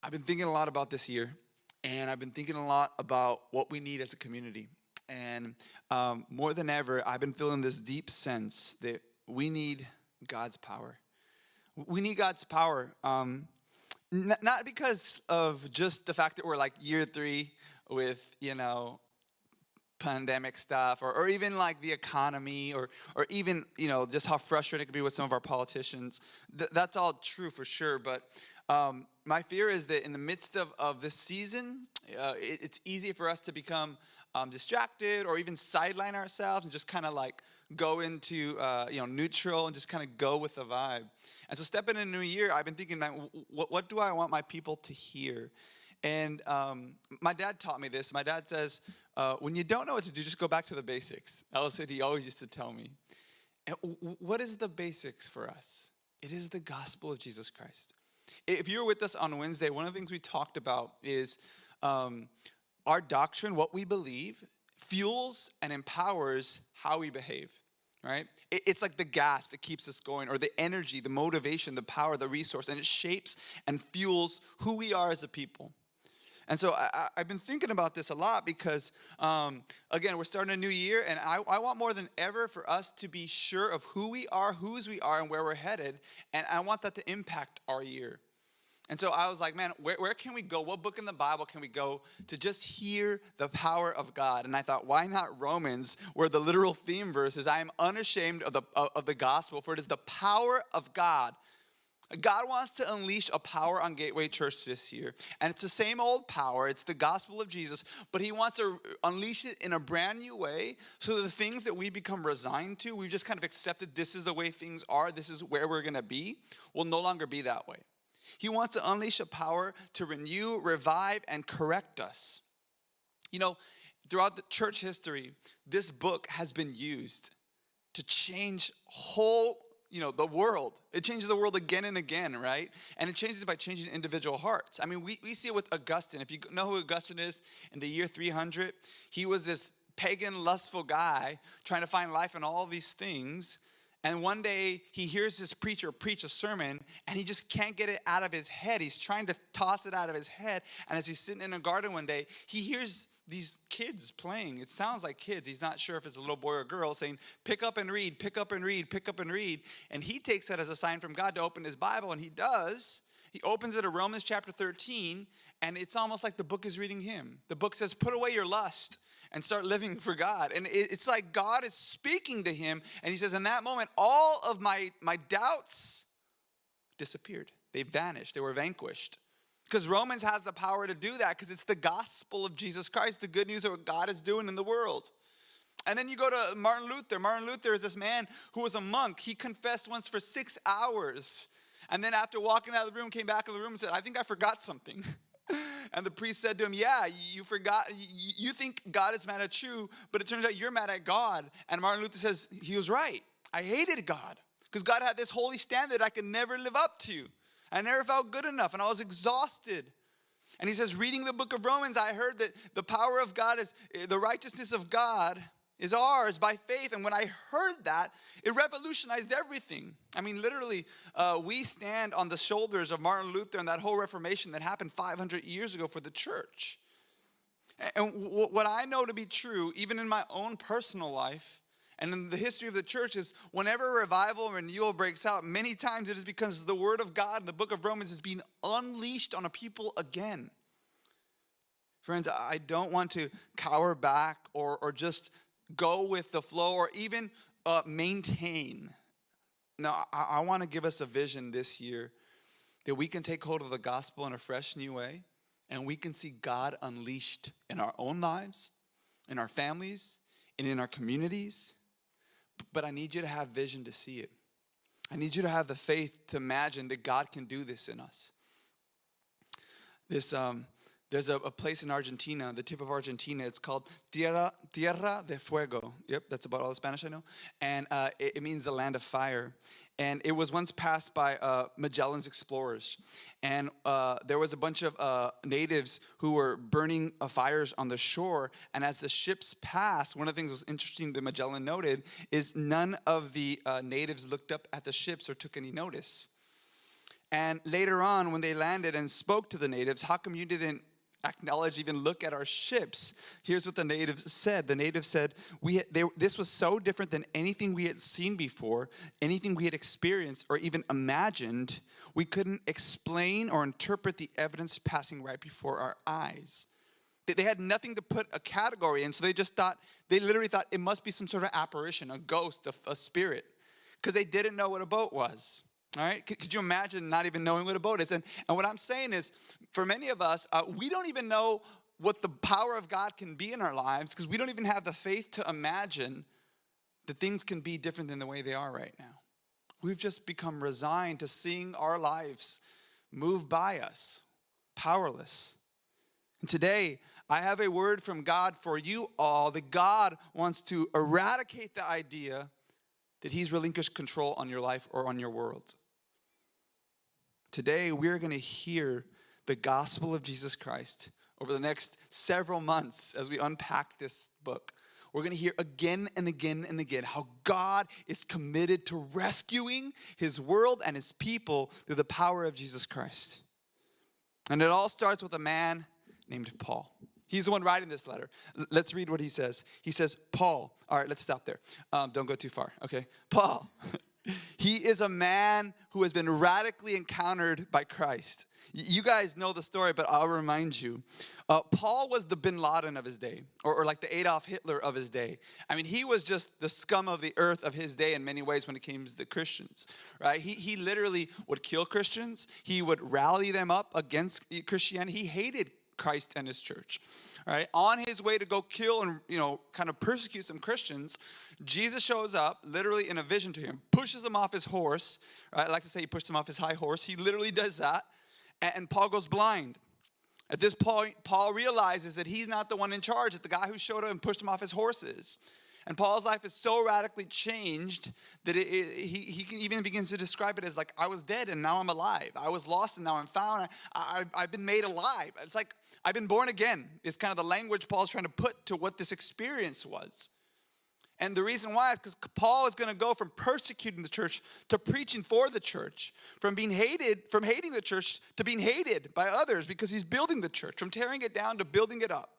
I've been thinking a lot about this year, and I've been thinking a lot about what we need as a community. And more than ever, I've been feeling this deep sense that we need God's power. We need God's power, not because of just the fact that we're like year 3 with, pandemic stuff, or even like the economy, or even, just how frustrating it can be with some of our politicians. That's all true for sure, but my fear is that in the midst of this season, it's easy for us to become distracted or even sideline ourselves and just kind of like go into neutral and just kind of go with the vibe. And so stepping into a new year, I've been thinking, man, what do I want my people to hear? And my dad taught me this. My dad says, when you don't know what to do, just go back to the basics. That was what he always used to tell me. And what is the basics for us? It is the gospel of Jesus Christ. If you were with us on Wednesday, one of the things we talked about is our doctrine, what we believe, fuels and empowers how we behave, right? It's like the gas that keeps us going, or the energy, the motivation, the power, the resource, and it shapes and fuels who we are as a people. And so I've been thinking about this a lot because, again, we're starting a new year, and I want more than ever for us to be sure of who we are, whose we are, and where we're headed, and I want that to impact our year. And so I was like, man, where can we go? What book in the Bible can we go to just hear the power of God? And I thought, why not Romans, where the literal theme verse is, I am unashamed of the gospel, for it is the power of God. God wants to unleash a power on Gateway Church this year. And it's the same old power. It's the gospel of Jesus. But he wants to unleash it in a brand new way so that the things that we become resigned to, we've just kind of accepted this is the way things are, this is where we're going to be, will no longer be that way. He wants to unleash a power to renew, revive, and correct us. Throughout the church history, this book has been used to change the world. It changes the world again and again, right? And it changes by changing individual hearts. I mean, we see it with Augustine. If you know who Augustine is, in the year 300, he was this pagan, lustful guy trying to find life in all these things. And one day he hears this preacher preach a sermon, and he just can't get it out of his head. He's trying to toss it out of his head. And as he's sitting in a garden one day, he hears these kids playing. It sounds like kids. He's not sure if it's a little boy or a girl saying, pick up and read, pick up and read, pick up and read. And he takes that as a sign from God to open his Bible, and he does. He opens it to Romans chapter 13, and it's almost like the book is reading him. The book says, put away your lust and start living for God. And it's like God is speaking to him, and he says, in that moment, all of my doubts disappeared. They vanished. They were vanquished. Because Romans has the power to do that, because it's the gospel of Jesus Christ, the good news of what God is doing in the world. And then you go to Martin Luther. Martin Luther is this man who was a monk. He confessed once for 6 hours. And then after walking out of the room, came back in the room and said, I think I forgot something. And the priest said to him, yeah, you forgot. You think God is mad at you, but it turns out you're mad at God. And Martin Luther says, he was right. I hated God because God had this holy standard I could never live up to. I never felt good enough, and I was exhausted. And he says, reading the book of Romans, I heard that the power of God is, the righteousness of God is ours by faith. And when I heard that, it revolutionized everything. I mean, literally, we stand on the shoulders of Martin Luther and that whole Reformation that happened 500 years ago for the church. And what I know to be true, even in my own personal life, and in the history of the church, is whenever revival and renewal breaks out, many times it is because the word of God in the book of Romans is being unleashed on a people again. Friends, I don't want to cower back or just go with the flow or even maintain. No, I want to give us a vision this year that we can take hold of the gospel in a fresh new way, and we can see God unleashed in our own lives, in our families, and in our communities. But I need you to have vision to see it. I need you to have the faith to imagine that God can do this in us. There's a place in Argentina, the tip of Argentina. It's called Tierra de Fuego. Yep, that's about all the Spanish I know. And it means the land of fire. And it was once passed by Magellan's explorers. And there was a bunch of natives who were burning fires on the shore. And as the ships passed, one of the things that was interesting that Magellan noted is none of the natives looked up at the ships or took any notice. And later on, when they landed and spoke to the natives, how come you didn't acknowledge, even look at our ships? Here's what the natives said. The natives said, this was so different than anything we had seen before, anything we had experienced or even imagined. We couldn't explain or interpret the evidence passing right before our eyes. They had nothing to put a category in, so they literally thought it must be some sort of apparition, a ghost, a spirit, because they didn't know what a boat was. All right, could you imagine not even knowing what a boat is? And what I'm saying is, for many of us, we don't even know what the power of God can be in our lives because we don't even have the faith to imagine that things can be different than the way they are right now. We've just become resigned to seeing our lives move by us, powerless. And today, I have a word from God for you all, that God wants to eradicate the idea that he's relinquished control on your life or on your world. Today, we're going to hear the gospel of Jesus Christ over the next several months as we unpack this book. We're going to hear again and again and again how God is committed to rescuing his world and his people through the power of Jesus Christ. And it all starts with a man named Paul. He's the one writing this letter. Let's read what he says. He says, Paul. All right, let's stop there. Don't go too far, okay? Paul. He is a man who has been radically encountered by Christ. You guys know the story, but I'll remind you. Paul was the Bin Laden of his day, or like the Adolf Hitler of his day. I mean, he was just the scum of the earth of his day in many ways when it came to Christians, right? He literally would kill Christians. He would rally them up against Christianity. He hated Christ and his church, right? On his way to go kill and, kind of persecute some Christians, Jesus shows up literally in a vision to him, pushes him off his horse, right? I like to say he pushed him off his high horse. He literally does that, and Paul goes blind. At this point, Paul realizes that he's not the one in charge, that the guy who showed up and pushed him off his horse is. And Paul's life is so radically changed that he can even begins to describe it as like, I was dead and now I'm alive. I was lost and now I'm found. I've been made alive. It's like, I've been born again. It's kind of the language Paul's trying to put to what this experience was. And the reason why is because Paul is going to go from persecuting the church to preaching for the church, from hating the church to being hated by others because he's building the church, from tearing it down to building it up.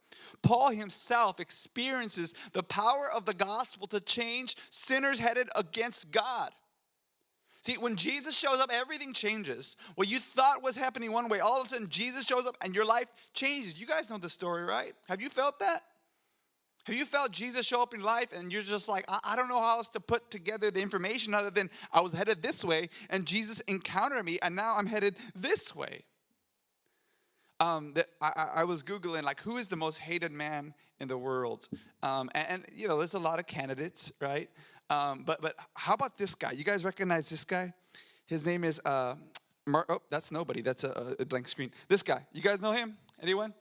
Paul himself experiences the power of the gospel to change sinners headed against God. See, when Jesus shows up, everything changes. What you thought was happening one way, all of a sudden Jesus shows up and your life changes. You guys know the story, right? Have you felt that? Have you felt Jesus show up in life and you're just like, I don't know how else to put together the information other than I was headed this way and Jesus encountered me and now I'm headed this way? I was Googling, like, who is the most hated man in the world? There's a lot of candidates, right? But how about this guy? You guys recognize this guy? His name is, that's nobody. That's a blank screen. This guy, you guys know him? Anyone?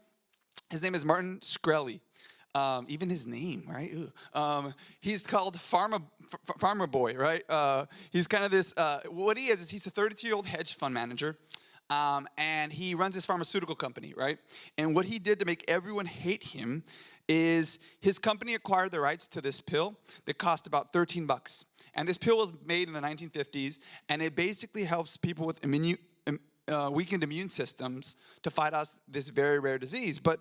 His name is Martin Shkreli. Even his name, right? He's called Farmer Boy, right? He's kind of this, what he is he's a 32-year-old hedge fund manager. And he runs his pharmaceutical company, right? And what he did to make everyone hate him is his company acquired the rights to this pill that cost about $13. And this pill was made in the 1950s, and it basically helps people with weakened immune systems to fight off this very rare disease, but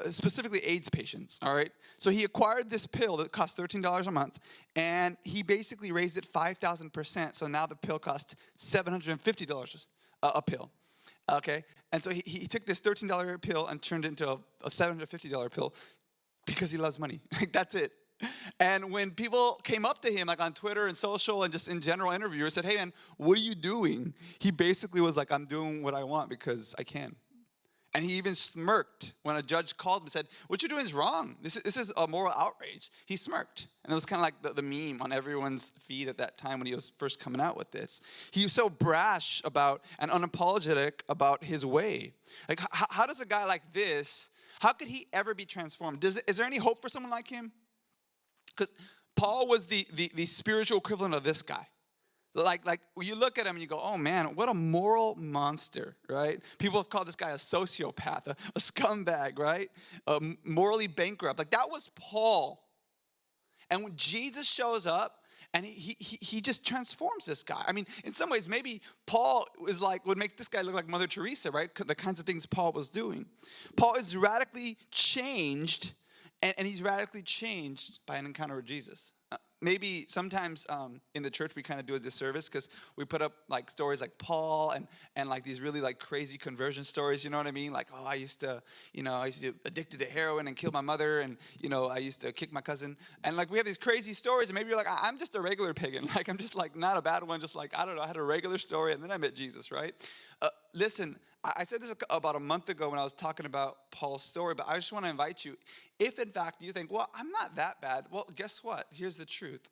specifically AIDS patients, all right? So he acquired this pill that cost $13 a month, and he basically raised it 5,000%, so now the pill costs $750 a pill, okay? And so he took this $13 pill and turned it into a $750 pill because he loves money. That's it. And when people came up to him, like on Twitter and social and just in general interviewers said, hey man, what are you doing? He basically was like, I'm doing what I want because I can. And he even smirked when a judge called him and said, what you're doing is wrong. This is a moral outrage. He smirked. And it was kind of like the meme on everyone's feed at that time when he was first coming out with this. He was so brash about and unapologetic about his way. Like, how does a guy like this, how could he ever be transformed? Is there any hope for someone like him? Because Paul was the spiritual equivalent of this guy. Like you look at him and you go, oh man, what a moral monster, right? People have called this guy a sociopath, a scumbag, right? Morally bankrupt. Like that was Paul. And when Jesus shows up and he just transforms this guy. I mean, in some ways, maybe Paul would make this guy look like Mother Teresa, right? The kinds of things Paul was doing. Paul is radically changed, and he's radically changed by an encounter with Jesus. Maybe sometimes in the church we kind of do a disservice because we put up like stories like Paul and like these really like crazy conversion stories, you know what I mean? Like, oh, I used to addicted to heroin and kill my mother, and I used to kick my cousin. And like we have these crazy stories, and maybe you're like, I'm just a regular pagan. Like I'm just like not a bad one, just like, I don't know, I had a regular story and then I met Jesus, right? Listen, I said this about a month ago when I was talking about Paul's story, but I just want to invite you, if in fact you think, well, I'm not that bad, well, guess what? Here's the truth.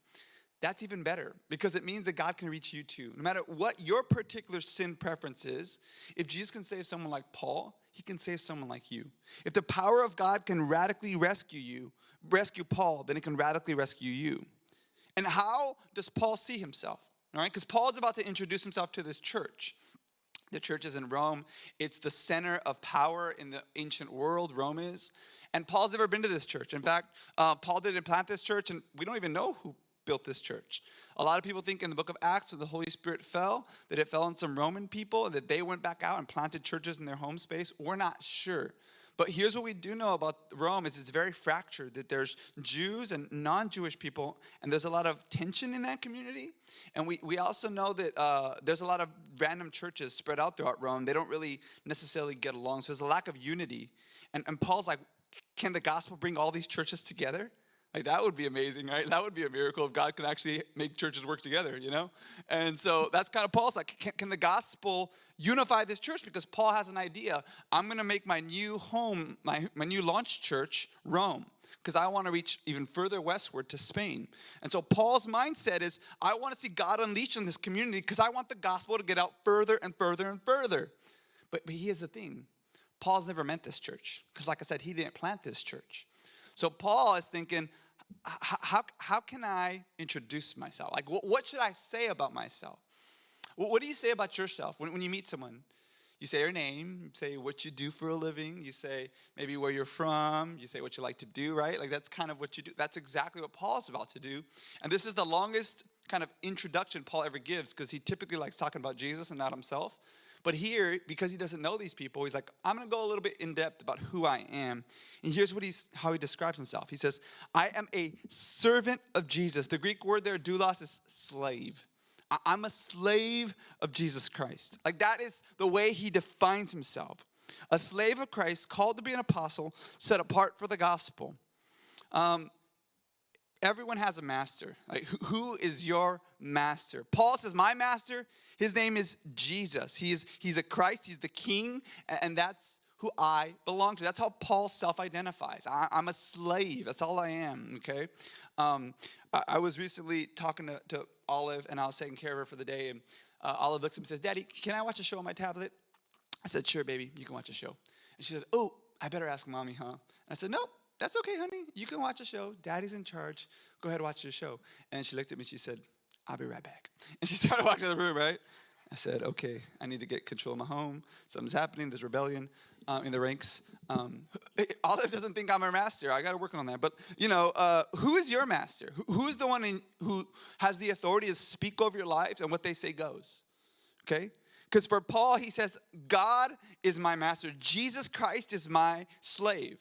That's even better, because it means that God can reach you too. No matter what your particular sin preference is, if Jesus can save someone like Paul, he can save someone like you. If the power of God can radically rescue Paul, then it can radically rescue you. And how does Paul see himself? All right, because Paul is about to introduce himself to this church. The church is in Rome. It's the center of power in the ancient world, Rome is. And Paul's never been to this church. In fact, Paul didn't plant this church, and we don't even know who built this church. A lot of people think in the book of Acts when the Holy Spirit fell, that it fell on some Roman people, and that they went back out and planted churches in their home space. We're not sure. But here's what we do know about Rome is it's very fractured, that there's Jews and non-Jewish people, and there's a lot of tension in that community. And we also know that there's a lot of random churches spread out throughout Rome. They don't really necessarily get along, so there's a lack of unity. And Paul's like, can the gospel bring all these churches together? Like, that would be amazing, right? That would be a miracle if God can actually make churches work together, And so that's kind of Paul's like, can the gospel unify this church? Because Paul has an idea. I'm going to make my new home, my new launch church, Rome, because I want to reach even further westward to Spain. And so Paul's mindset is, I want to see God unleashed in this community because I want the gospel to get out further and further and further. But here's the thing. Paul's never met this church because, like I said, he didn't plant this church. So Paul is thinking, how can I introduce myself? Like, what should I say about myself? What do you say about yourself when you meet someone? You say your name, you say what you do for a living, you say maybe where you're from, you say what you like to do, right? Like, that's kind of what you do. That's exactly what Paul's about to do. And this is the longest kind of introduction Paul ever gives, because he typically likes talking about Jesus and not himself. But here, because he doesn't know these people, he's like, I'm going to go a little bit in depth about who I am. And here's how he describes himself. He says, I am a servant of Jesus. The Greek word there, doulos, is slave. I'm a slave of Jesus Christ. Like, that is the way he defines himself. A slave of Christ, called to be an apostle, set apart for the gospel. Everyone has a master. Like, who is your master? Paul says, my master, his name is Jesus. He's a Christ, he's the king, and that's who I belong to. That's how Paul self-identifies. I'm a slave. That's all I am, okay? I was recently talking to Olive, and I was taking care of her for the day, and Olive looks at me and says, Daddy, can I watch a show on my tablet? I said, sure, baby, you can watch a show. And she says, oh, I better ask Mommy, huh? And I said, nope. That's okay, honey. You can watch a show. Daddy's in charge. Go ahead and watch the show. And she looked at me. She said, I'll be right back. And she started walking to the room, right? I said, okay, I need to get control of my home. Something's happening. There's rebellion in the ranks. Olive doesn't think I'm her master. I got to work on that. But, who is your master? Who's the one who has the authority to speak over your lives, and what they say goes? Okay? Because for Paul, he says, God is my master. Jesus Christ is my slave.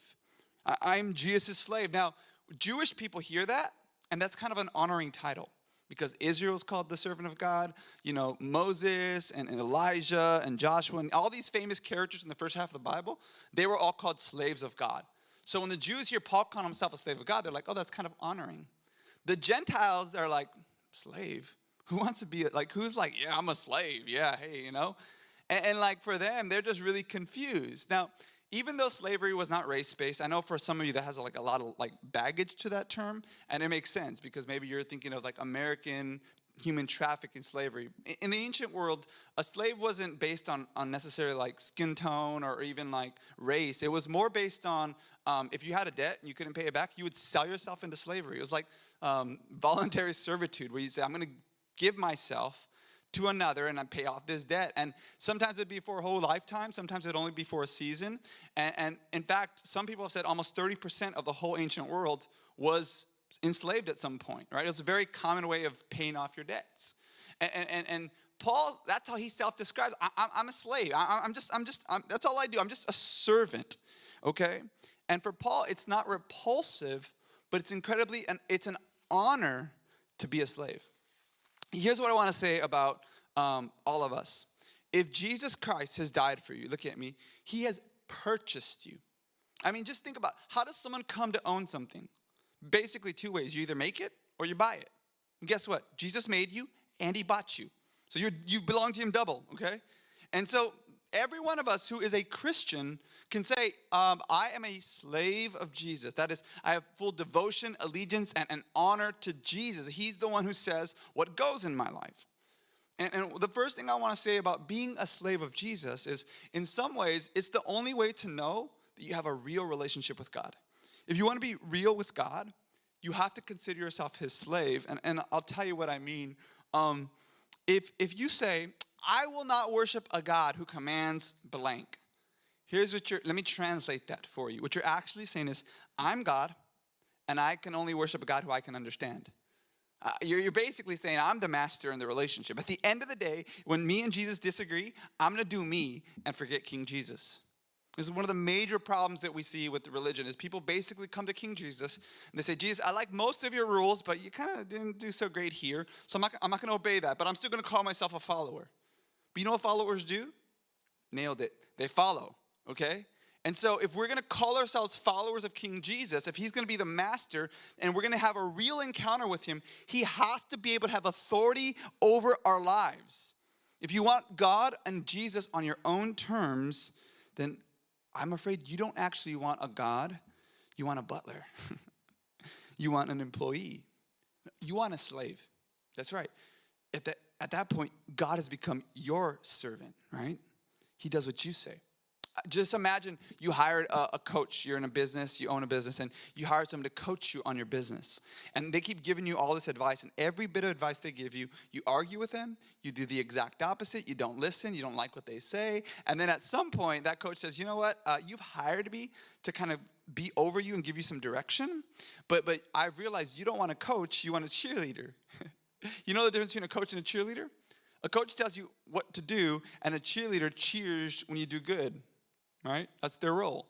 I'm Jesus' slave. Now, Jewish people hear that, and that's kind of an honoring title, because Israel's called the servant of God. Moses and Elijah and Joshua and all these famous characters in the first half of the Bible, they were all called slaves of God. So when the Jews hear Paul calling himself a slave of God, they're like, oh, that's kind of honoring. The Gentiles, they're like, slave? Who wants to be, who's like, yeah, I'm a slave. Yeah, hey, And like for them, they're just really confused. Now, even though slavery was not race-based, I know for some of you that has a lot of baggage to that term, and it makes sense because maybe you're thinking of American human trafficking slavery. In the ancient world, a slave wasn't based on necessarily skin tone or even race. It was more based on if you had a debt and you couldn't pay it back, you would sell yourself into slavery. It was like voluntary servitude, where you say, I'm going to give myself to another and I pay off this debt. And sometimes it'd be for a whole lifetime. Sometimes it'd only be for a season. And in fact, some people have said almost 30% of the whole ancient world was enslaved at some point, right? It was a very common way of paying off your debts. And Paul, that's how he self-describes. I'm a slave. That's all I do. I'm just a servant, okay? And for Paul, it's not repulsive, but it's an honor to be a slave. Here's what I want to say about all of us. If Jesus Christ has died for you, look at me, he has purchased you. I mean, just think about, how does someone come to own something? Basically two ways. You either make it or you buy it. And guess what? Jesus made you and he bought you. So you belong to him double, okay? And so every one of us who is a Christian can say, I am a slave of Jesus. That is, I have full devotion, allegiance, and honor to Jesus. He's the one who says what goes in my life. And the first thing I want to say about being a slave of Jesus is, in some ways, it's the only way to know that you have a real relationship with God. If you want to be real with God, you have to consider yourself his slave. And I'll tell you what I mean. If you say, I will not worship a God who commands blank. Let me translate that for you. What you're actually saying is, I'm God, and I can only worship a God who I can understand. You're basically saying, I'm the master in the relationship. At the end of the day, when me and Jesus disagree, I'm going to do me and forget King Jesus. This is one of the major problems that we see with the religion, is people basically come to King Jesus and they say, Jesus, I like most of your rules, but you kind of didn't do so great here, so I'm not going to obey that, but I'm still going to call myself a follower. But you know what followers do? Nailed it. They follow, okay? And so if we're going to call ourselves followers of King Jesus, if he's going to be the master and we're going to have a real encounter with him, he has to be able to have authority over our lives. If you want God and Jesus on your own terms, then I'm afraid you don't actually want a God. You want a butler. You want an employee. You want a slave. That's right. At that point, God has become your servant, right? He does what you say. Just imagine you hired a coach. You're in a business, you own a business, and you hired someone to coach you on your business. And they keep giving you all this advice, and every bit of advice they give you, you argue with them, you do the exact opposite, you don't listen, you don't like what they say. And then at some point, that coach says, you know what, you've hired me to kind of be over you and give you some direction, but I've realized you don't want a coach, you want a cheerleader. You know the difference between a coach and a cheerleader? A coach tells you what to do, and a cheerleader cheers when you do good. Right? That's their role.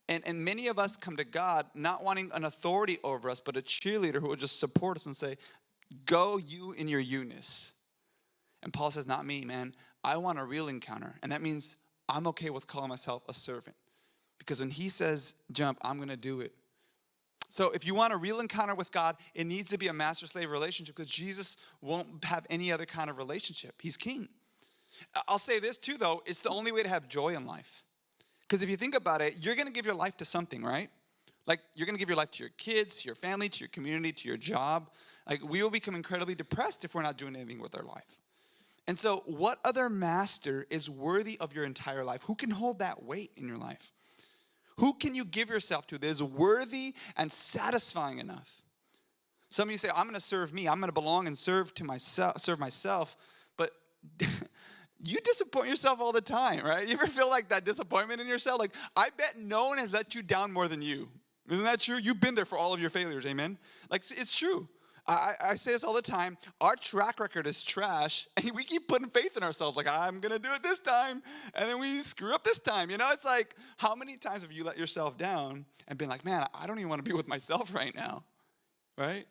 And many of us come to God not wanting an authority over us, but a cheerleader who will just support us and say, go you in your you-ness. And Paul says, not me, man. I want a real encounter. And that means I'm okay with calling myself a servant. Because when he says jump, I'm going to do it. So if you want a real encounter with God, it needs to be a master-slave relationship, because Jesus won't have any other kind of relationship. He's king. I'll say this too, though. It's the only way to have joy in life. Because if you think about it, you're going to give your life to something, right? Like, you're going to give your life to your kids, to your family, to your community, to your job. Like, we will become incredibly depressed if we're not doing anything with our life. And so what other master is worthy of your entire life? Who can hold that weight in your life? Who can you give yourself to that is worthy and satisfying enough? Some of you say, I'm going to serve me. I'm going to belong and serve myself. But you disappoint yourself all the time, right? You ever feel like that disappointment in yourself? Like, I bet no one has let you down more than you. Isn't that true? You've been there for all of your failures, amen? Like, it's true. I say this all the time. Our track record is trash, and we keep putting faith in ourselves. Like, I'm going to do it this time, and then we screw up this time. You know, it's like, how many times have you let yourself down and been like, man, I don't even want to be with myself right now, right?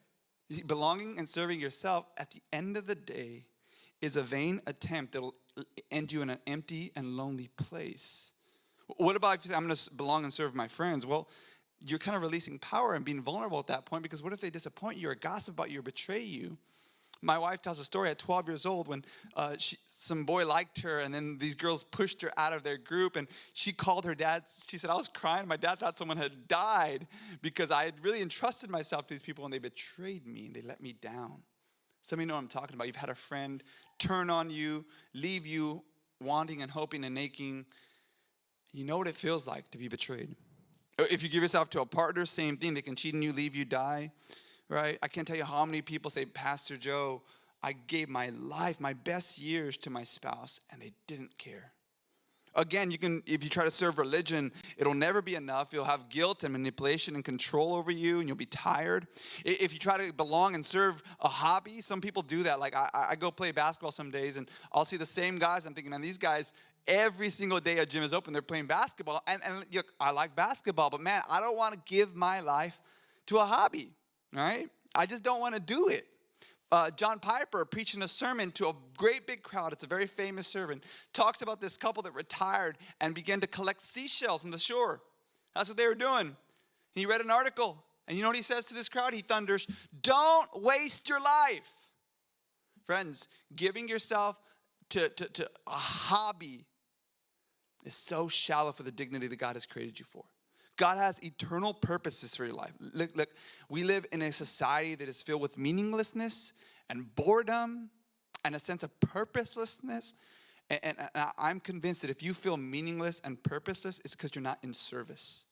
Belonging and serving yourself at the end of the day is a vain attempt that will end you in an empty and lonely place. What about if I'm going to belong and serve my friends? Well, you're kind of releasing power and being vulnerable at that point, because what if they disappoint you or gossip about you or betray you? My wife tells a story at 12 years old when some boy liked her, and then these girls pushed her out of their group, and she called her dad. She said, I was crying. My dad thought someone had died because I had really entrusted myself to these people, and they betrayed me, and they let me down. Some of you know what I'm talking about. You've had a friend turn on you, leave you wanting and hoping and aching. You know what it feels like to be betrayed. If you give yourself to a partner, same thing. They can cheat on you, leave you, die, right? I can't tell you how many people say, Pastor Joe, I gave my life, my best years to my spouse, and they didn't care. Again, if you try to serve religion, it'll never be enough. You'll have guilt and manipulation and control over you, and you'll be tired. If you try to belong and serve a hobby, some people do that. Like I go play basketball some days, and I'll see the same guys. I'm thinking, man, these guys, every single day a gym is open, they're playing basketball. And look, I like basketball, but man, I don't want to give my life to a hobby, right? I just don't want to do it. John Piper preaching a sermon to a great big crowd. It's a very famous sermon. Talks about this couple that retired and began to collect seashells on the shore. That's what they were doing. And he read an article. And you know what he says to this crowd? He thunders, "Don't waste your life." Friends, giving yourself to a hobby is so shallow for the dignity that God has created you for. God has eternal purposes for your life. Look, we live in a society that is filled with meaninglessness and boredom and a sense of purposelessness. And I'm convinced that if you feel meaningless and purposeless, it's because you're not in service.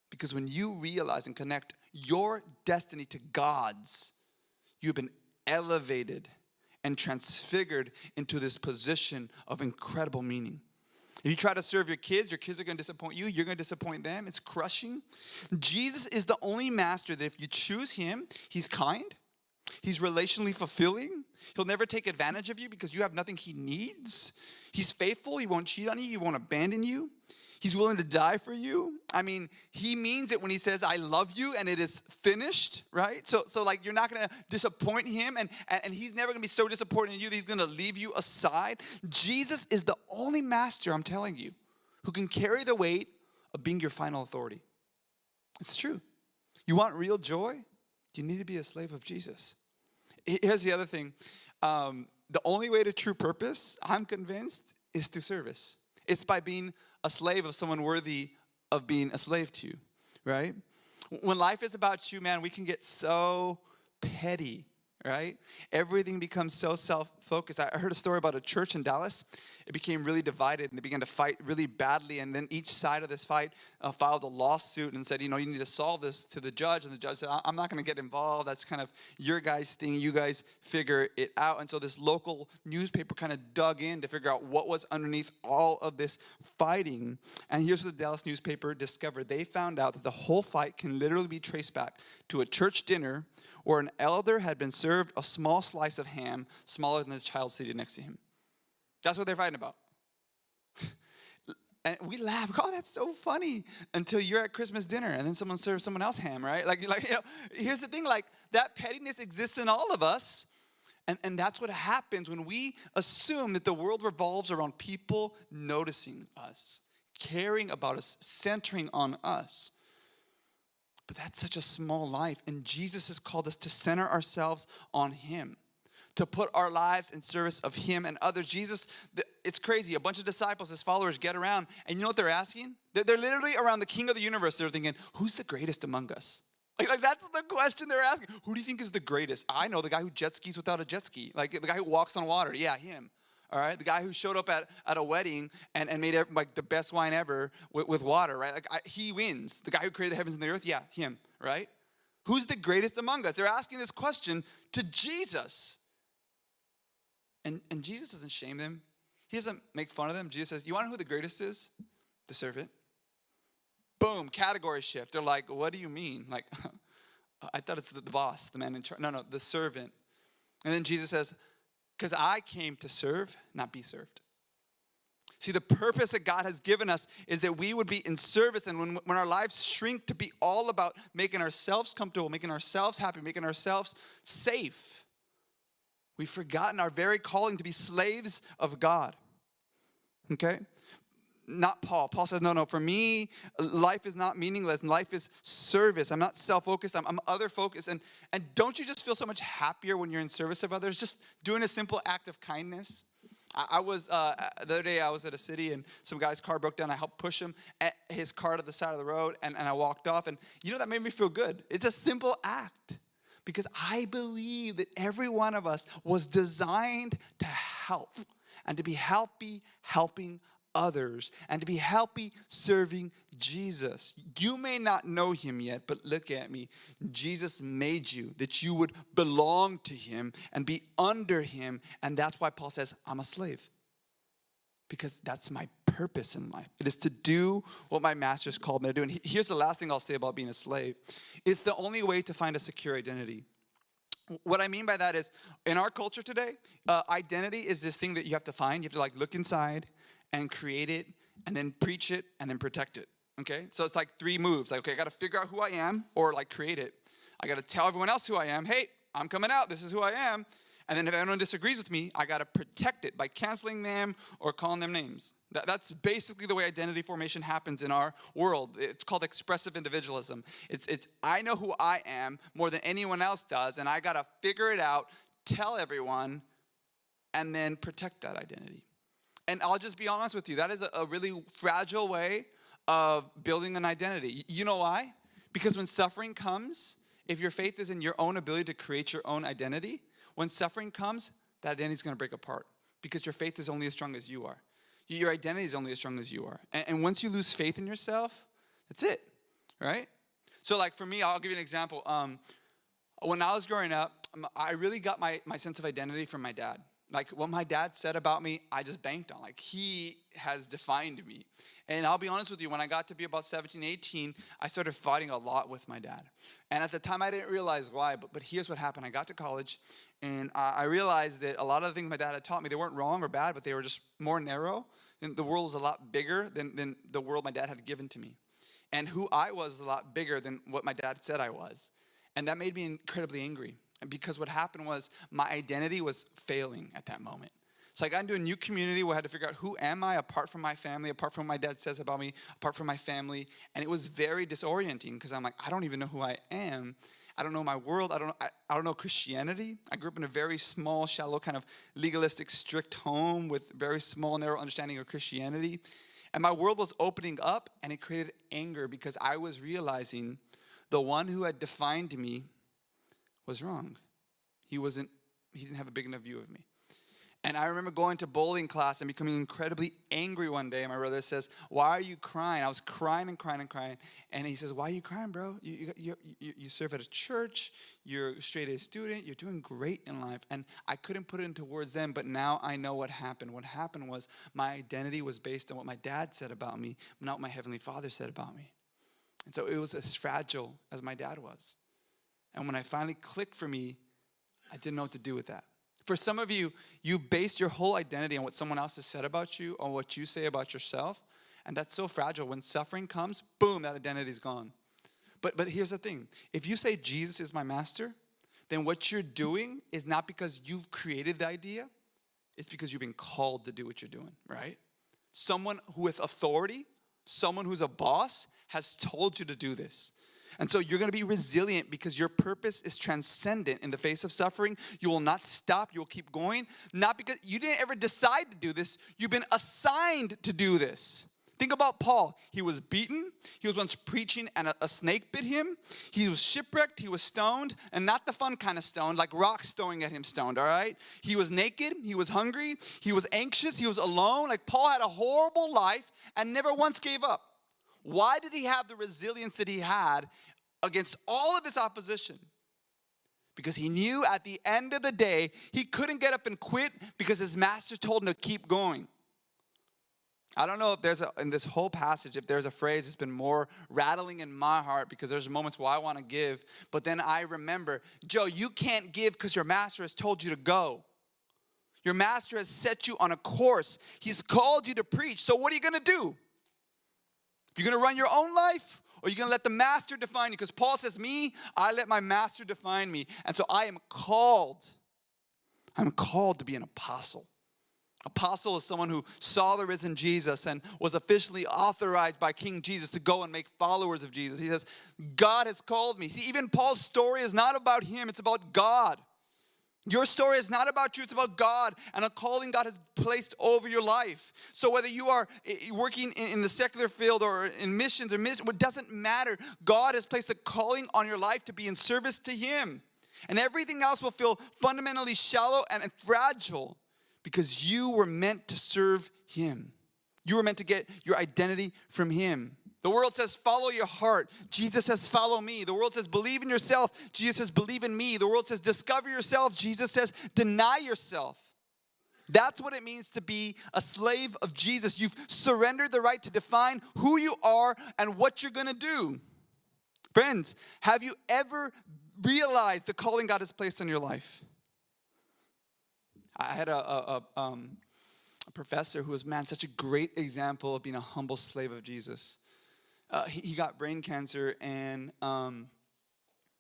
Because when you realize and connect your destiny to God's, you've been elevated and transfigured into this position of incredible meaning. If you try to serve your kids are going to disappoint you. You're going to disappoint them. It's crushing. Jesus is the only master that if you choose him, he's kind. He's relationally fulfilling. He'll never take advantage of you because you have nothing he needs. He's faithful. He won't cheat on you. He won't abandon you. He's willing to die for you. I mean, he means it when he says, "I love you," and it is finished, right? So like, you're not going to disappoint him, and he's never going to be so disappointed in you that he's going to leave you aside. Jesus is the only master, I'm telling you, who can carry the weight of being your final authority. It's true. You want real joy? You need to be a slave of Jesus. Here's the other thing. The only way to true purpose, I'm convinced, is through service. It's by being a slave of someone worthy of being a slave to, right? When life is about you, man, we can get so petty, right? Everything becomes so self-focused. I heard a story about a church in Dallas. It became really divided, and they began to fight really badly. And then each side of this fight filed a lawsuit and said, you need to solve this to the judge. And the judge said, "I'm not going to get involved. That's kind of your guys' thing. You guys figure it out." And so this local newspaper kind of dug in to figure out what was underneath all of this fighting. And here's what the Dallas newspaper discovered. They found out that the whole fight can literally be traced back to a church dinner where an elder had been served a small slice of ham smaller than his child seated next to him. That's what they're fighting about. And we laugh, "Oh, that's so funny," until you're at Christmas dinner and then someone serves someone else ham, right? Here's the thing, that pettiness exists in all of us. And that's what happens when we assume that the world revolves around people noticing us, caring about us, centering on us. But that's such a small life. And Jesus has called us to center ourselves on him, to put our lives in service of him and others. Jesus, it's crazy. A bunch of disciples, his followers, get around. And you know what they're asking? They're literally around the king of the universe. They're thinking, "Who's the greatest among us?" Like that's the question they're asking. Who do you think is the greatest? I know, the guy who jet skis without a jet ski. Like the guy who walks on water. Yeah, him. All right, the guy who showed up at a wedding and made the best wine ever with water, right? He wins. The guy who created the heavens and the earth, yeah, him, right? Who's the greatest among us? They're asking this question to Jesus. And Jesus doesn't shame them. He doesn't make fun of them. Jesus says, "You want to know who the greatest is? The servant." Boom, category shift. They're like, "What do you mean?" Like, I thought it's the boss, the man in charge. No, the servant. And then Jesus says, "Because I came to serve, not be served." See, the purpose that God has given us is that we would be in service. And when our lives shrink to be all about making ourselves comfortable, making ourselves happy, making ourselves safe, we've forgotten our very calling to be slaves of God. Okay? Not Paul. Paul says, no, for me, life is not meaningless. Life is service. I'm not self-focused. I'm other-focused. And don't you just feel so much happier when you're in service of others? Just doing a simple act of kindness. I was, the other day I was at a city and some guy's car broke down. I helped push him, his car to the side of the road, and I walked off. And that made me feel good. It's a simple act. Because I believe that every one of us was designed to help and to be happy helping others and to be happy serving Jesus. You may not know him yet, but look at me. Jesus made you that you would belong to him and be under him. And that's why Paul says, "I'm a slave." because that's my purpose in life. It is to do what my master's called me to do. And here's the last thing I'll say about being a slave. It's the only way to find a secure identity. What I mean by that is, in our culture today, identity is this thing that you have to find. You have to like look inside and create it, and then preach it, and then protect it. Okay? So it's like 3 moves. Like, okay, I got to figure out who I am, or like create it. I got to tell everyone else who I am. Hey, I'm coming out. This is who I am. And then if anyone disagrees with me, I got to protect it by canceling them or calling them names. That's basically the way identity formation happens in our world. It's called expressive individualism. It's I know who I am more than anyone else does, and I got to figure it out, tell everyone, and then protect that identity. And I'll just be honest with you, that is a really fragile way of building an identity. You know why? Because when suffering comes, if your faith is in your own ability to create your own identity, when suffering comes, that identity is going to break apart because your faith is only as strong as you are. Your identity is only as strong as you are. And once you lose faith in yourself, that's it, right? So like for me, I'll give you an example. When I was growing up, I really got my sense of identity from my dad. Like what my dad said about me, I just banked on. Like he has defined me. And I'll be honest with you, when I got to be about 17, 18, I started fighting a lot with my dad. And at the time, I didn't realize why, but here's what happened. I got to college, and I realized that a lot of the things my dad had taught me, they weren't wrong or bad, but they were just more narrow. And the world was a lot bigger than the world my dad had given to me. And who I was a lot bigger than what my dad said I was. And that made me incredibly angry. Because what happened was my identity was failing at that moment. So I got into a new community where I had to figure out who am I apart from my family, apart from what my dad says about me, apart from my family. And it was very disorienting because I'm like, I don't even know who I am. I don't know my world. I don't know Christianity. I grew up in a very small, shallow, kind of legalistic, strict home with very small, narrow understanding of Christianity. And my world was opening up, and it created anger because I was realizing the one who had defined me was wrong. He didn't have a big enough view of me. And I remember going to bowling class and becoming incredibly angry one day. And my brother says, "Why are you crying?" I was crying and crying and crying. And he says, "Why are you crying, bro? You serve at a church. You're a straight-A student. You're doing great in life." And I couldn't put it into words then, but now I know what happened. What happened was my identity was based on what my dad said about me, not what my Heavenly Father said about me. And so it was as fragile as my dad was. And when I finally clicked for me, I didn't know what to do with that. For some of you, you base your whole identity on what someone else has said about you or what you say about yourself. And that's so fragile. When suffering comes, boom, that identity's gone. But here's the thing. If you say Jesus is my master, then what you're doing is not because you've created the idea. It's because you've been called to do what you're doing, right? Someone who with authority, someone who's a boss, has told you to do this. And so you're going to be resilient because your purpose is transcendent in the face of suffering. You will not stop. You will keep going. Not because you didn't ever decide to do this. You've been assigned to do this. Think about Paul. He was beaten. He was once preaching and a snake bit him. He was shipwrecked. He was stoned. And not the fun kind of stoned, like rocks throwing at him stoned, all right? He was naked. He was hungry. He was anxious. He was alone. Like Paul had a horrible life and never once gave up. Why did he have the resilience that he had against all of this opposition? Because he knew at the end of the day, he couldn't get up and quit because his master told him to keep going. I don't know if there's in this whole passage, if there's a phrase that's been more rattling in my heart because there's moments where I want to give. But then I remember, Joe, you can't give because your master has told you to go. Your master has set you on a course. He's called you to preach. So what are you going to do? You're going to run your own life, or you're going to let the master define you? Because Paul says, me, I let my master define me. And so I am called. I'm called to be an apostle. Apostle is someone who saw the risen Jesus and was officially authorized by King Jesus to go and make followers of Jesus. He says, God has called me. See, even Paul's story is not about him. It's about God. Your story is not about you, it's about God and a calling God has placed over your life. So whether you are working in the secular field or in missions or mission, it doesn't matter. God has placed a calling on your life to be in service to Him. And everything else will feel fundamentally shallow and fragile because you were meant to serve Him. You were meant to get your identity from Him. The world says, follow your heart. Jesus says, follow me. The world says, believe in yourself. Jesus says, believe in me. The world says, discover yourself. Jesus says, deny yourself. That's what it means to be a slave of Jesus. You've surrendered the right to define who you are and what you're going to do. Friends, have you ever realized the calling God has placed on your life? I had a professor who was, such a great example of being a humble slave of Jesus. He got brain cancer, and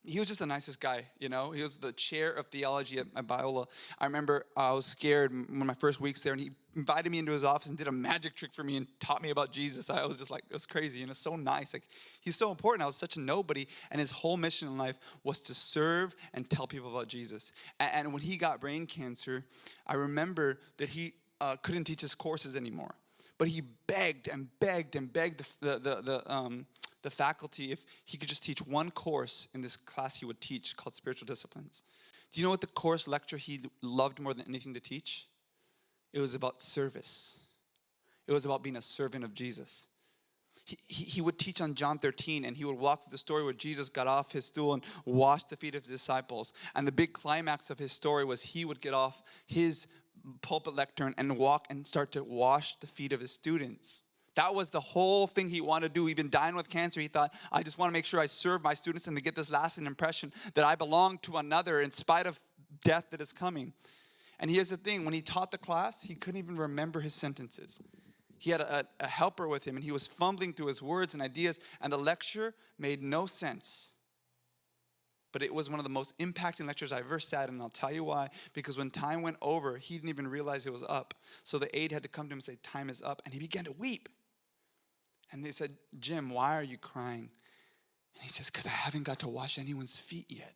he was just the nicest guy, you know. He was the chair of theology at Biola. I remember I was scared one of my first weeks there, and he invited me into his office and did a magic trick for me and taught me about Jesus. I was just like, it was crazy, you know, so nice. Like, he's so important. I was such a nobody, and his whole mission in life was to serve and tell people about Jesus. And when he got brain cancer, I remember that he couldn't teach his courses anymore. But he begged and begged and begged the faculty if he could just teach one course in this class he would teach called Spiritual Disciplines. Do you know what the course lecture he loved more than anything to teach? It was about service. It was about being a servant of Jesus. He would teach on John 13, and he would walk through the story where Jesus got off his stool and washed the feet of his disciples. And the big climax of his story was he would get off his pulpit lectern and walk and start to wash the feet of his students. That was the whole thing he wanted to do. Even dying with cancer, he thought, I just want to make sure I serve my students and to get this lasting impression that I belong to another in spite of death that is coming. And here's the thing, when he taught the class, he couldn't even remember his sentences. He had a helper with him, and he was fumbling through his words and ideas, and the lecture made no sense. But it was one of the most impacting lectures I've ever sat in, and I'll tell you why. Because when time went over, he didn't even realize it was up. So the aide had to come to him and say, time is up, and he began to weep. And they said, Jim, why are you crying? And he says, because I haven't got to wash anyone's feet yet.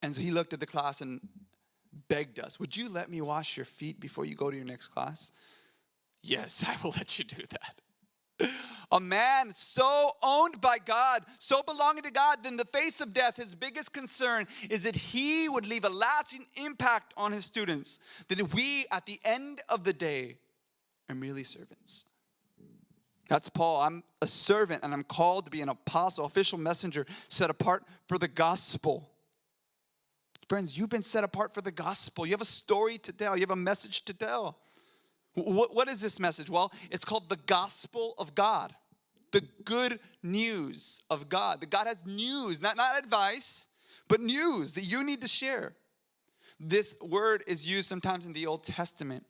And so he looked at the class and begged us, would you let me wash your feet before you go to your next class? Yes, I will let you do that. A man so owned by God, so belonging to God, that in the face of death, his biggest concern is that he would leave a lasting impact on his students. That we, at the end of the day, are merely servants. That's Paul. I'm a servant, and I'm called to be an apostle, official messenger, set apart for the gospel. Friends, you've been set apart for the gospel. You have a story to tell. You have a message to tell. What is this message? Well, it's called the gospel of God. The good news of God. That God has news, not advice, but news that you need to share. This word is used sometimes in the Old Testament.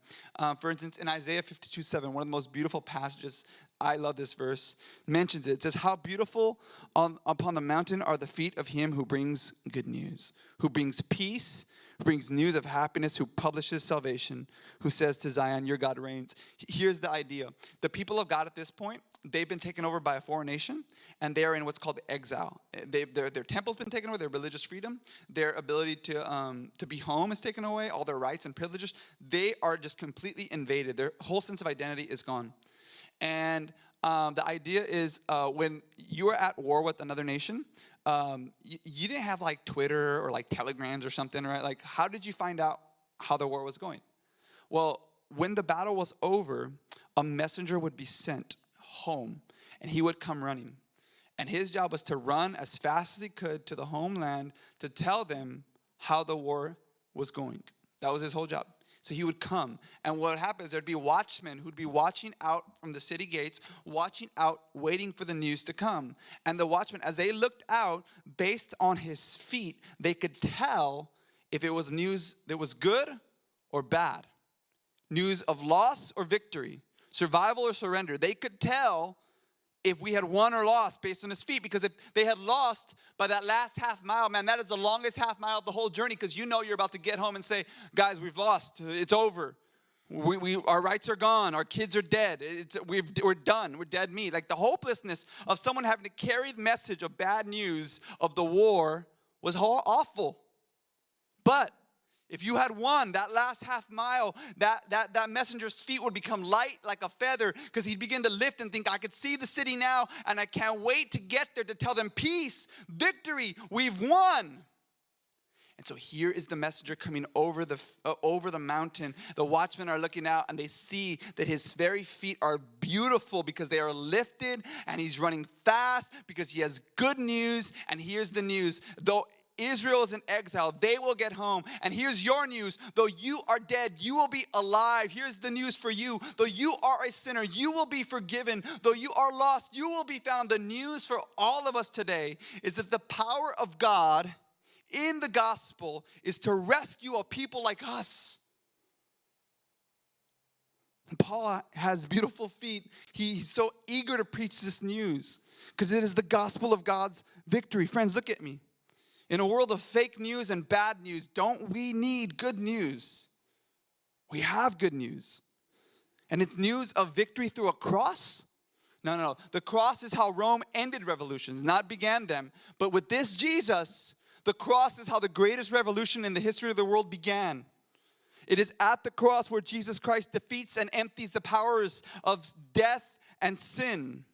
For instance, in Isaiah 52:7, one of the most beautiful passages, I love this verse, mentions it. It says, how beautiful upon the mountain are the feet of him who brings good news, who brings peace, who brings news of happiness, who publishes salvation, who says to Zion, your God reigns. Here's the idea. The people of God at this point, they've been taken over by a foreign nation, and they are in what's called exile. Their temple's been taken away, their religious freedom, their ability to be home is taken away, all their rights and privileges. They are just completely invaded. Their whole sense of identity is gone. And the idea is when you are at war with another nation, you didn't have like Twitter or like telegrams or something, right? Like, how did you find out how the war was going? Well, when the battle was over, a messenger would be sent home, and he would come running. And his job was to run as fast as he could to the homeland to tell them how the war was going. That was his whole job. So he would come, and what would happen is there'd be watchmen who'd be watching out from the city gates, watching out, waiting for the news to come. And the watchmen, as they looked out, based on his feet, they could tell if it was news that was good or bad, news of loss or victory, survival or surrender. They could tell if we had won or lost based on his feet, because if they had lost by that last half mile, man, that is the longest half mile of the whole journey, because you know you're about to get home and say, guys, we've lost. It's over. Our rights are gone. Our kids are dead. We're done. We're dead meat. Like the hopelessness of someone having to carry the message of bad news of the war was awful. But if you had won that last half mile, that messenger's feet would become light like a feather, because he'd begin to lift and think, I could see the city now, and I can't wait to get there to tell them peace, victory, we've won. And so here is the messenger coming over the mountain. The watchmen are looking out, and they see that his very feet are beautiful because they are lifted, and he's running fast because he has good news. And here's the news. Though Israel is in exile, they will get home. And here's your news. Though you are dead, you will be alive. Here's the news for you. Though you are a sinner, you will be forgiven. Though you are lost, you will be found. The news for all of us today is that the power of God in the gospel is to rescue a people like us. And Paul has beautiful feet. He's so eager to preach this news because it is the gospel of God's victory. Friends, look at me. In a world of fake news and bad news, don't we need good news? We have good news. And it's news of victory through a cross? No. The cross is how Rome ended revolutions, not began them. But with this Jesus, the cross is how the greatest revolution in the history of the world began. It is at the cross where Jesus Christ defeats and empties the powers of death and sin.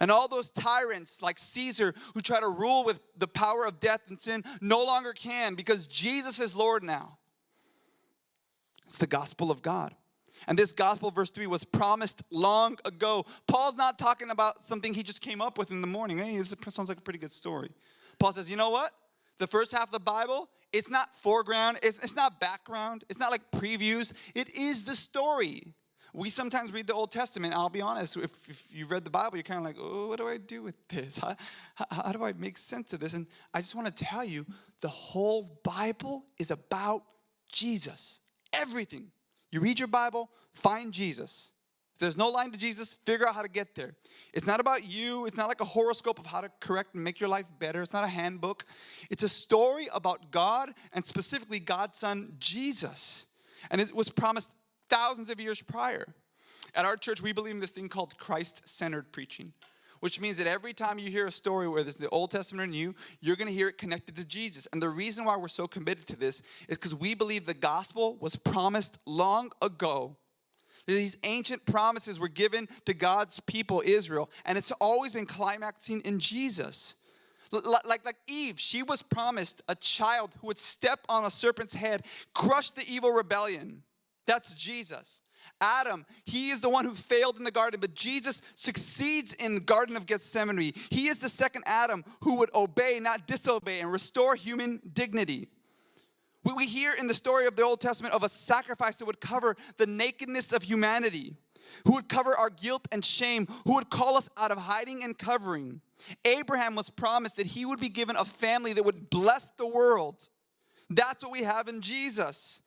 And all those tyrants like Caesar who try to rule with the power of death and sin no longer can, because Jesus is Lord now. It's the gospel of God. And this gospel, verse 3, was promised long ago. Paul's not talking about something he just came up with in the morning. Hey, this sounds like a pretty good story. Paul says, you know what? The first half of the Bible, it's not foreground, it's not background, it's not like previews. It is the story. We sometimes read the Old Testament. I'll be honest, if you've read the Bible, you're kind of like, oh, what do I do with this? How do I make sense of this? And I just want to tell you, the whole Bible is about Jesus. Everything. You read your Bible, find Jesus. If there's no line to Jesus, figure out how to get there. It's not about you. It's not like a horoscope of how to correct and make your life better. It's not a handbook. It's a story about God, and specifically God's Son, Jesus. And it was promised thousands of years prior. At our church, we believe in this thing called Christ-centered preaching, which means that every time you hear a story, whether it's the Old Testament or New, you're going to hear it connected to Jesus. And the reason why we're so committed to this is because we believe the gospel was promised long ago. These ancient promises were given to God's people, Israel, and it's always been climaxing in Jesus. Like Eve, she was promised a child who would step on a serpent's head, crush the evil rebellion. That's Jesus. Adam, he is the one who failed in the garden, but Jesus succeeds in the Garden of Gethsemane. He is the second Adam who would obey, not disobey, and restore human dignity. We hear in the story of the Old Testament of a sacrifice that would cover the nakedness of humanity, who would cover our guilt and shame, who would call us out of hiding and covering. Abraham was promised that he would be given a family that would bless the world. That's what we have in Jesus.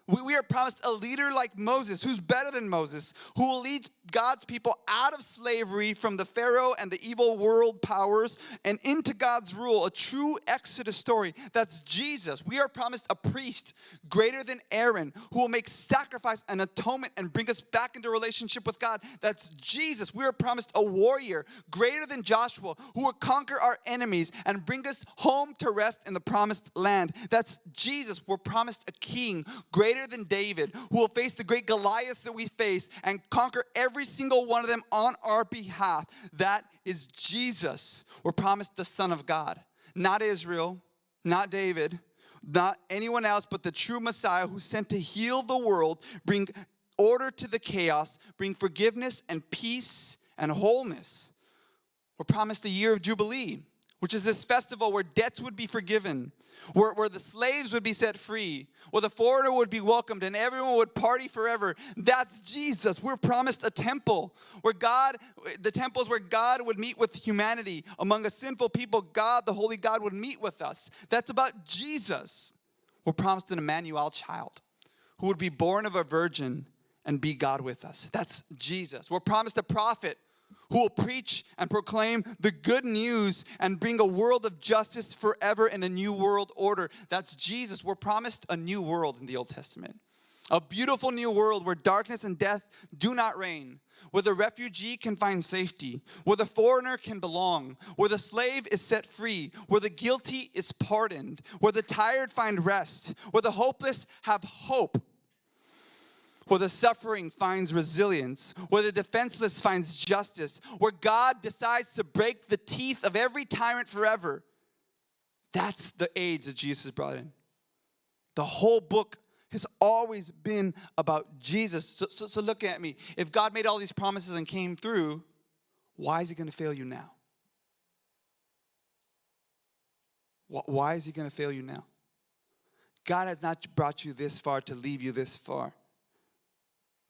We are promised a leader like Moses, who's better than Moses, who will lead God's people out of slavery from the Pharaoh and the evil world powers and into God's rule, a true Exodus story. That's Jesus. We are promised a priest greater than Aaron, who will make sacrifice and atonement and bring us back into relationship with God. That's Jesus. We are promised a warrior greater than Joshua, who will conquer our enemies and bring us home to rest in the promised land. That's Jesus. We're promised a king greater than David, who will face the great Goliaths that we face and conquer every single one of them on our behalf. That is Jesus. We're promised the Son of God, not Israel, not David, not anyone else, but the true Messiah who's sent to heal the world, bring order to the chaos, bring forgiveness and peace and wholeness. We're promised a year of Jubilee, which is this festival where debts would be forgiven, where the slaves would be set free, where the foreigner would be welcomed, and everyone would party forever. That's Jesus. We're promised a temple where the temple is where God would meet with humanity. Among a sinful people, God, the holy God, would meet with us. That's about Jesus. We're promised an Emmanuel child who would be born of a virgin and be God with us. That's Jesus. We're promised a prophet who will preach and proclaim the good news and bring a world of justice forever and a new world order. That's Jesus. We're promised a new world in the Old Testament. A beautiful new world where darkness and death do not reign, where the refugee can find safety, where the foreigner can belong, where the slave is set free, where the guilty is pardoned, where the tired find rest, where the hopeless have hope, where the suffering finds resilience, where the defenseless finds justice, where God decides to break the teeth of every tyrant forever. That's the age that Jesus brought in. The whole book has always been about Jesus. So look at me. If God made all these promises and came through, why is he going to fail you now? Why is he going to fail you now? God has not brought you this far to leave you this far.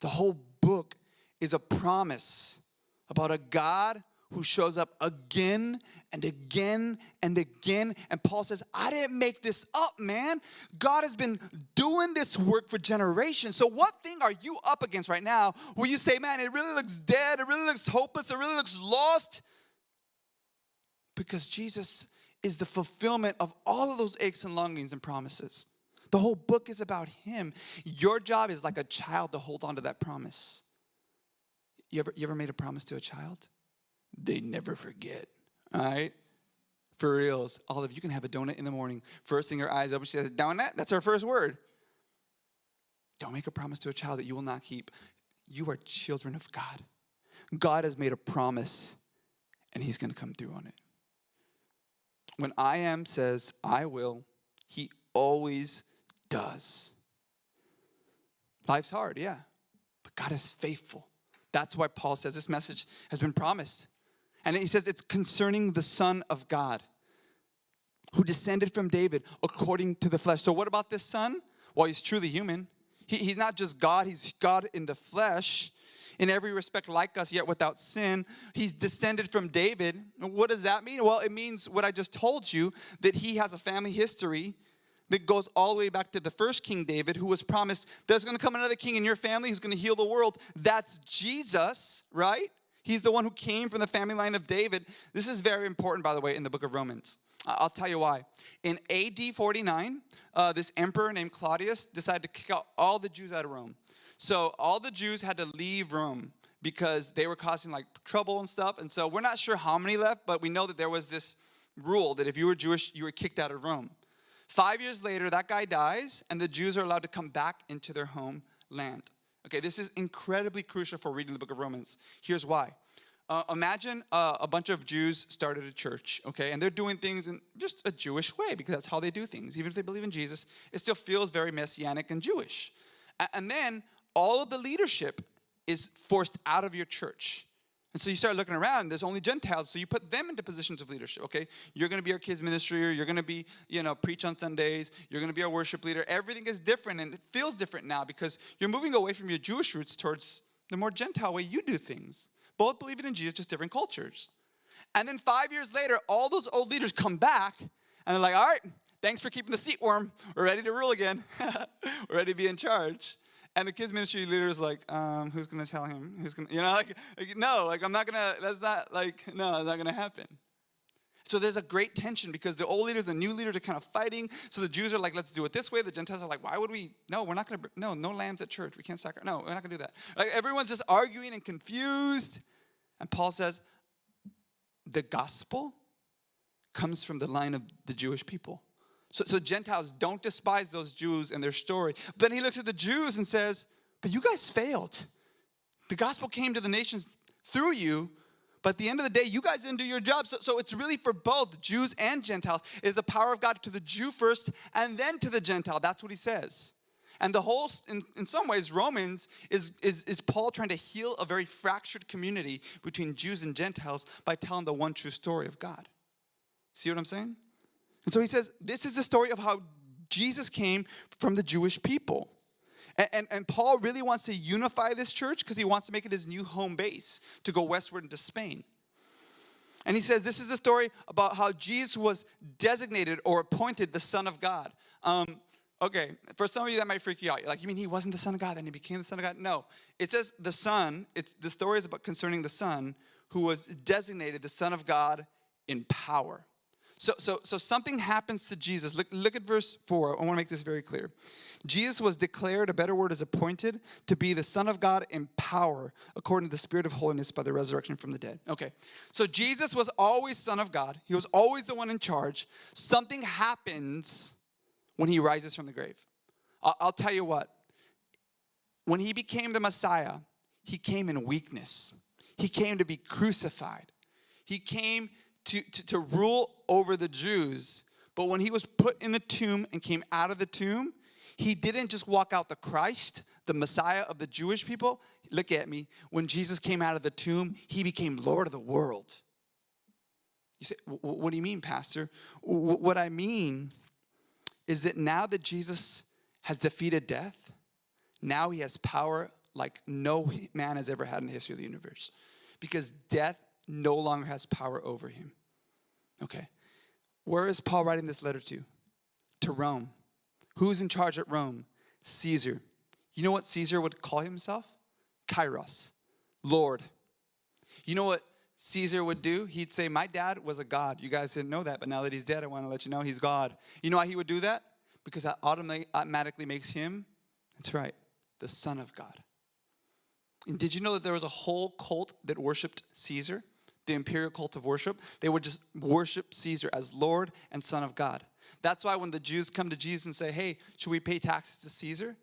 The whole book is a promise about a God who shows up again and again and again. And Paul says, I didn't make this up, man. God has been doing this work for generations. So what thing are you up against right now where you say, man, it really looks dead, it really looks hopeless, it really looks lost? Because Jesus is the fulfillment of all of those aches and longings and promises. The whole book is about him. Your job is like a child to hold on to that promise. You ever made a promise to a child? They never forget, all right? For reals. Olive, you can have a donut in the morning. First thing her eyes open, she says, donut? That's her first word. Don't make a promise to a child that you will not keep. You are children of God. God has made a promise, and he's going to come through on it. When I am says, I will, he always does. Life's hard, yeah, but God is faithful. That's why Paul says this message has been promised. And he says it's concerning the Son of God who descended from David according to the flesh. So what about this son? Well, he's truly human. He's not just God, he's God in the flesh. In every respect like us, yet without sin. He's descended from David. What does that mean? Well, it means what I just told you, that he has a family history that goes all the way back to the first King David, who was promised, there's going to come another king in your family who's going to heal the world. That's Jesus, right? He's the one who came from the family line of David. This is very important, by the way, in the book of Romans. I'll tell you why. In AD 49, this emperor named Claudius decided to kick out all the Jews out of Rome. So all the Jews had to leave Rome because they were causing like trouble and stuff. And so we're not sure how many left, but we know that there was this rule that if you were Jewish, you were kicked out of Rome. 5 years later, that guy dies, and the Jews are allowed to come back into their homeland. Okay, this is incredibly crucial for reading the book of Romans. Here's why. Imagine a bunch of Jews started a church, okay? And they're doing things in just a Jewish way because that's how they do things. Even if they believe in Jesus, it still feels very messianic and Jewish. And then all of the leadership is forced out of your church. And so you start looking around, there's only Gentiles, so you put them into positions of leadership, okay? You're going to be our kids ministry, or you're going to be, preach on Sundays, you're going to be our worship leader. Everything is different, and it feels different now because you're moving away from your Jewish roots towards the more Gentile way you do things. Both believing in Jesus, just different cultures. And then 5 years later, all those old leaders come back, and they're like, all right, thanks for keeping the seat warm. We're ready to rule again. We're ready to be in charge. And the kids ministry leader is like, who's going to tell him? Who's going to, no, I'm not going to, that's not it's not going to happen. So there's a great tension because the old leaders, the new leaders are kind of fighting. So the Jews are like, let's do it this way. The Gentiles are like, why would we? No, we're not going to, no lambs at church. We can't sacrifice. No, we're not going to do that. Like everyone's just arguing and confused. And Paul says, the gospel comes from the line of the Jewish people. So Gentiles don't despise those Jews and their story. But then he looks at the Jews and says, but you guys failed. The gospel came to the nations through you, but at the end of the day, you guys didn't do your job. So it's really for both Jews and Gentiles. It is the power of God to the Jew first and then to the Gentile. That's what he says. And the whole, in some ways, Romans is Paul trying to heal a very fractured community between Jews and Gentiles by telling the one true story of God. See what I'm saying? And so he says, this is the story of how Jesus came from the Jewish people. And Paul really wants to unify this church because he wants to make it his new home base to go westward into Spain. And he says, this is the story about how Jesus was designated or appointed the Son of God. Okay, for some of you that might freak you out. You're like, you mean he wasn't the Son of God, then he became the Son of God? No, it says the Son, the story is about concerning the Son who was designated the Son of God in power. So something happens to Jesus. Look at verse 4. I want to make this very clear. Jesus was declared, a better word is appointed, to be the Son of God in power, according to the Spirit of holiness by the resurrection from the dead. Okay, so Jesus was always Son of God. He was always the one in charge. Something happens when he rises from the grave. I'll tell you what. When he became the Messiah, he came in weakness. He came to be crucified. He came to rule over the Jews. But when he was put in a tomb and came out of the tomb, he didn't just walk out the Christ, the Messiah of the Jewish people. Look at me. When Jesus came out of the tomb, he became Lord of the world. You say, what do you mean, Pastor? What I mean is that now that Jesus has defeated death, now he has power like no man has ever had in the history of the universe. Because death no longer has power over him. Okay. Where is Paul writing this letter to? To Rome. Who's in charge at Rome? Caesar. You know what Caesar would call himself? Kairos, Lord. You know what Caesar would do? He'd say, my dad was a god. You guys didn't know that, but now that he's dead, I want to let you know he's God. You know why he would do that? Because that automatically makes him, that's right, the Son of God. And did you know that there was a whole cult that worshiped Caesar? The imperial cult of worship. They would just worship Caesar as Lord and Son of God. That's why when the Jews come to Jesus and say, hey, should we pay taxes to Caesar?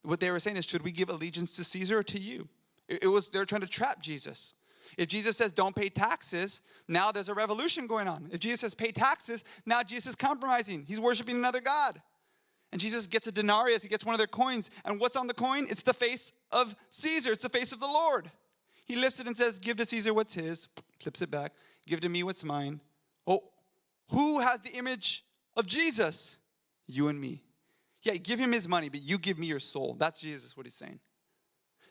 What they were saying is, should we give allegiance to Caesar or to you? They're trying to trap Jesus. If Jesus says don't pay taxes, now there's a revolution going on. If Jesus says pay taxes, now Jesus is compromising. He's worshiping another God. And Jesus gets a denarius, he gets one of their coins. And what's on the coin? It's the face of Caesar. It's the face of the Lord. He lifts it and says, give to Caesar what's his. Flips it back. Give to me what's mine. Oh, who has the image of Jesus? You and me. Yeah, give him his money, but you give me your soul. That's Jesus, what he's saying.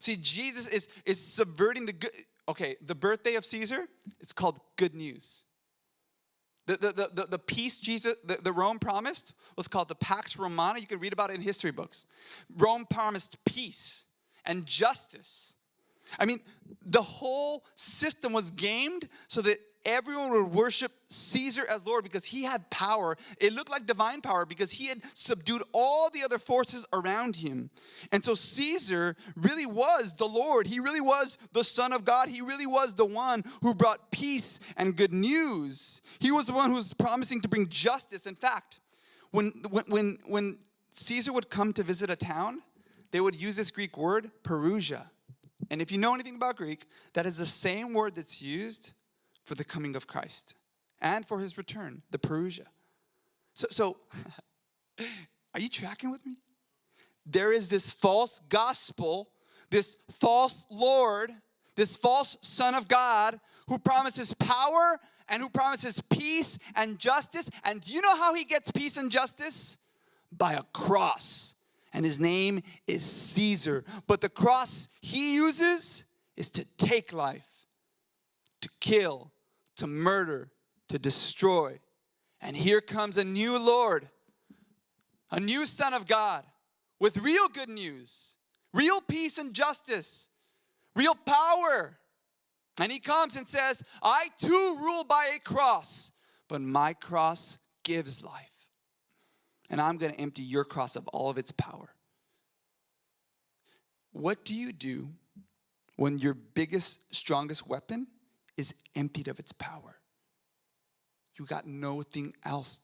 See, Jesus is subverting the good. Okay, the birthday of Caesar, it's called good news. The peace the Rome promised was called the Pax Romana. You can read about it in history books. Rome promised peace and justice. I mean, the whole system was gamed so that everyone would worship Caesar as Lord because he had power. It looked like divine power because he had subdued all the other forces around him. And so Caesar really was the Lord. He really was the Son of God. He really was the one who brought peace and good news. He was the one who was promising to bring justice. In fact, when Caesar would come to visit a town, they would use this Greek word, Perusia. And if you know anything about Greek, that is the same word that's used for the coming of Christ and for his return, the Perusia. So are you tracking with me? There is this false gospel, this false Lord, this false Son of God who promises power and who promises peace and justice. And do you know how he gets peace and justice? By a cross. And his name is Caesar. But the cross he uses is to take life, to kill, to murder, to destroy. And here comes a new Lord, a new Son of God with real good news, real peace and justice, real power. And he comes and says, I too rule by a cross, but my cross gives life. And I'm going to empty your cross of all of its power. What do you do when your biggest, strongest weapon is emptied of its power? You got nothing else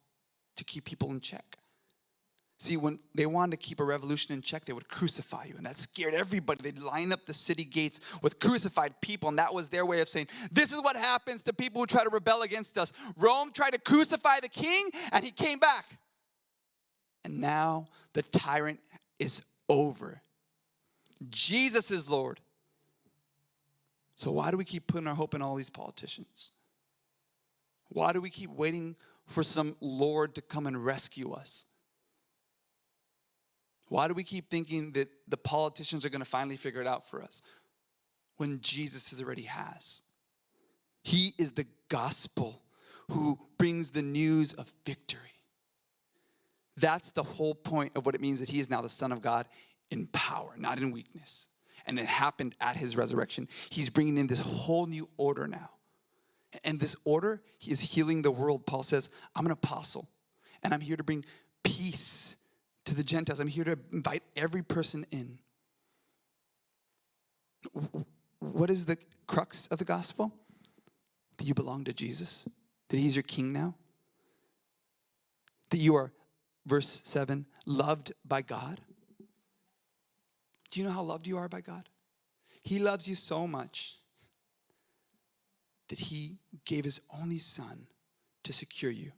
to keep people in check. See, when they wanted to keep a revolution in check, they would crucify you. And that scared everybody. They'd line up the city gates with crucified people. And that was their way of saying, this is what happens to people who try to rebel against us. Rome tried to crucify the king, and he came back. And now the tyrant is over. Jesus is Lord. So why do we keep putting our hope in all these politicians? Why do we keep waiting for some Lord to come and rescue us? Why do we keep thinking that the politicians are going to finally figure it out for us when Jesus already has? He is the gospel who brings the news of victory. That's the whole point of what it means that he is now the Son of God in power, not in weakness. And it happened at his resurrection. He's bringing in this whole new order now. And this order, he is healing the world. Paul says, I'm an apostle, and I'm here to bring peace to the Gentiles. I'm here to invite every person in. What is the crux of the gospel? That you belong to Jesus, that he's your king now, that you are, verse 7, loved by God. Do you know how loved you are by God? He loves you so much that he gave his only son to secure you.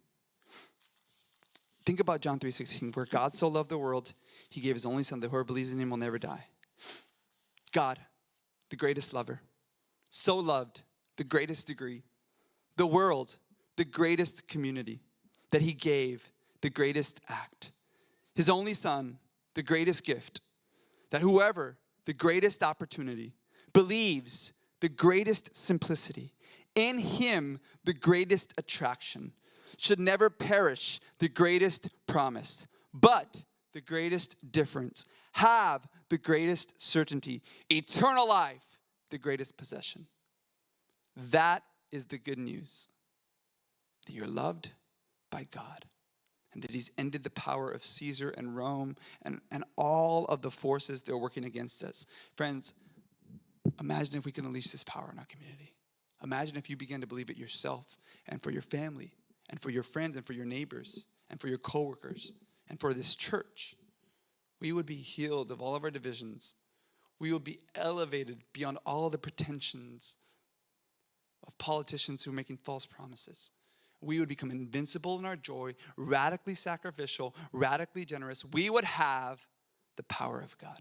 Think about John 3:16, where God so loved the world, he gave his only son that whoever believes in him will never die. God, the greatest lover, so loved, the greatest degree. The world, the greatest community, that he gave the greatest act. His only son, the greatest gift, that whoever, the greatest opportunity, believes the greatest simplicity, in him the greatest attraction, should never perish the greatest promise, but the greatest difference, have the greatest certainty, eternal life, the greatest possession. That is the good news, that you're loved by God, and that he's ended the power of Caesar and Rome and all of the forces that are working against us. Friends, imagine if we can unleash this power in our community. Imagine if you begin to believe it yourself and for your family and for your friends and for your neighbors and for your coworkers and for this church. We would be healed of all of our divisions. We would be elevated beyond all the pretensions of politicians who are making false promises. We would become invincible in our joy, radically sacrificial, radically generous. We would have the power of God.